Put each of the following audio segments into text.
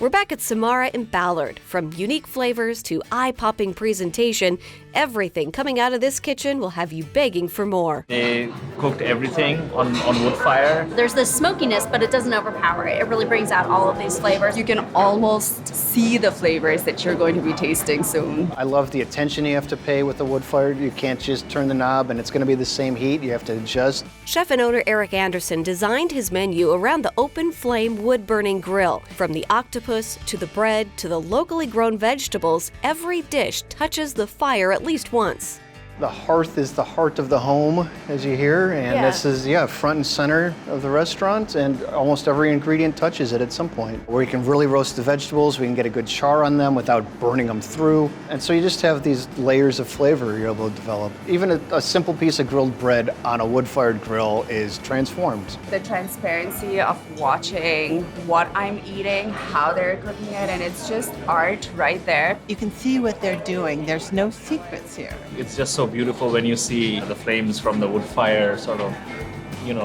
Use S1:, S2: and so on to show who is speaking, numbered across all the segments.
S1: We're back at Samara in Ballard. From unique flavors to eye-popping presentation, everything coming out of this kitchen will have you begging for more.
S2: They cooked everything on wood fire.
S3: There's this smokiness, but it doesn't overpower it. It really brings out all of these flavors.
S4: You can almost see the flavors that you're going to be tasting soon.
S5: I love the attention you have to pay with the wood fire. You can't just turn the knob and it's going to be the same heat. You have to adjust.
S1: Chef and owner Eric Anderson designed his menu around the open flame wood-burning grill. From the octopus to the bread to the locally grown vegetables, every dish touches the fire at least once.
S5: The hearth is the heart of the home, as you hear, and this is, front and center of the restaurant, and almost every ingredient touches it at some point. Where you can really roast the vegetables, we can get a good char on them without burning them through. And so you just have these layers of flavor you're able to develop. Even a simple piece of grilled bread on a wood-fired grill is transformed.
S4: The transparency of watching what I'm eating, how they're cooking it, and it's just art right there.
S6: You can see what they're doing. There's no secrets here.
S2: It's just so beautiful when you see the flames from the wood fire sort of,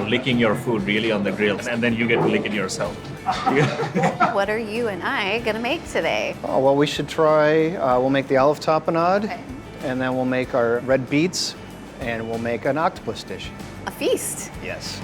S2: licking your food really on the grill, and then you get to lick it yourself.
S7: What are you and I gonna make today?
S5: Oh, well, we should try, we'll make the olive tapenade, and then we'll make our red beets, and we'll make an octopus dish.
S7: A feast.
S5: Yes.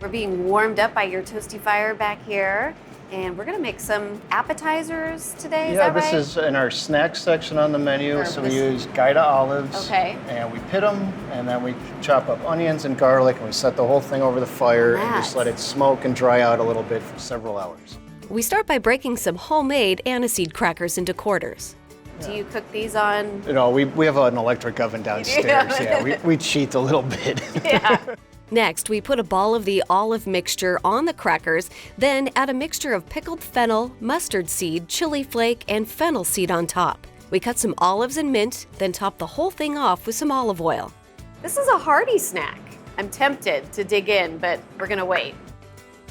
S7: We're being warmed up by your toasty fire back here. And we're gonna make some appetizers today, is that right?
S5: This is in our snacks section on the menu. So we use Gaida olives.
S7: Okay.
S5: And we pit them, and then we chop up onions and garlic, and we set the whole thing over the fire and just let it smoke and dry out a little bit for several hours.
S1: We start by breaking some homemade aniseed crackers into quarters.
S7: Do you cook these on?
S5: We have an electric oven downstairs. We cheat a little bit.
S1: Next, we put a ball of the olive mixture on the crackers, then add a mixture of pickled fennel, mustard seed, chili flake, and fennel seed on top. We cut some olives and mint, then top the whole thing off with some olive oil.
S7: This is a hearty snack. I'm tempted to dig in, but we're gonna wait.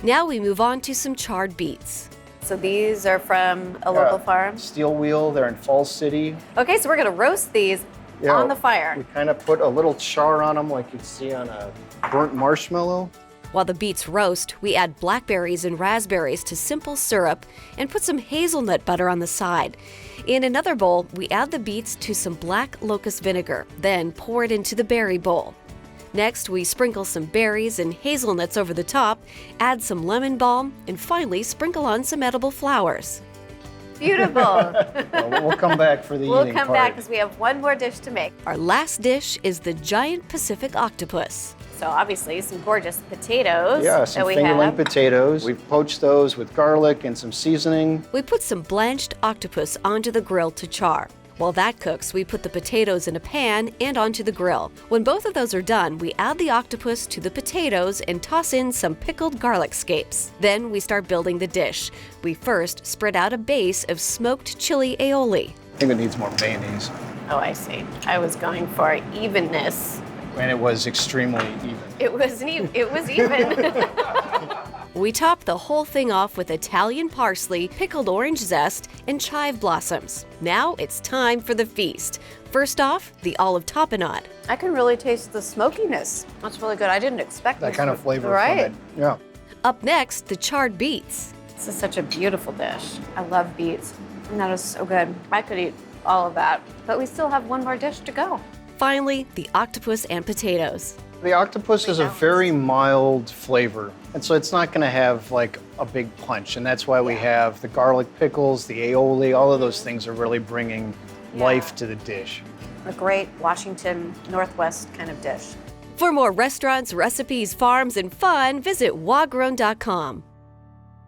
S1: Now we move on to some charred beets.
S7: So these are from a local farm?
S5: Steel Wheel, they're in Falls City.
S7: Okay, so we're gonna roast these on the fire.
S5: We kind of put a little char on them like you'd see on a burnt marshmallow.
S1: While the beets roast, we add blackberries and raspberries to simple syrup and put some hazelnut butter on the side. In another bowl, we add the beets to some black locust vinegar, then pour it into the berry bowl. Next, we sprinkle some berries and hazelnuts over the top, add some lemon balm, and finally sprinkle on some edible flowers.
S7: Beautiful.
S5: We'll come back for the eating part.
S7: We'll come back because we have one more dish to make.
S1: Our last dish is the giant Pacific octopus.
S7: So obviously some gorgeous potatoes
S5: some fingerling potatoes. We've poached those with garlic and some seasoning.
S1: We put some blanched octopus onto the grill to char. While that cooks, we put the potatoes in a pan and onto the grill. When both of those are done, we add the octopus to the potatoes and toss in some pickled garlic scapes. Then we start building the dish. We first spread out a base of smoked chili aioli.
S5: I think it needs more mayonnaise.
S7: Oh, I see. I was going for evenness.
S5: And it was extremely even.
S7: It was even.
S1: We top the whole thing off with Italian parsley, pickled orange zest, and chive blossoms. Now it's time for the feast. First off, the olive tapenade.
S7: I can really taste the smokiness. That's really good. I didn't expect
S5: that kind of flavor
S7: from
S5: it. Yeah.
S1: Up next, the charred beets.
S7: This is such a beautiful dish. I love beets. And that is so good. I could eat all of that. But we still have one more dish to go.
S1: Finally, the octopus and potatoes.
S5: The octopus is a very mild flavor, and so it's not going to have like a big punch, and that's why we have the garlic pickles, the aioli, all of those things are really bringing life to the dish.
S7: A great Washington Northwest kind of dish.
S1: For more restaurants, recipes, farms, and fun, visit wagrown.com.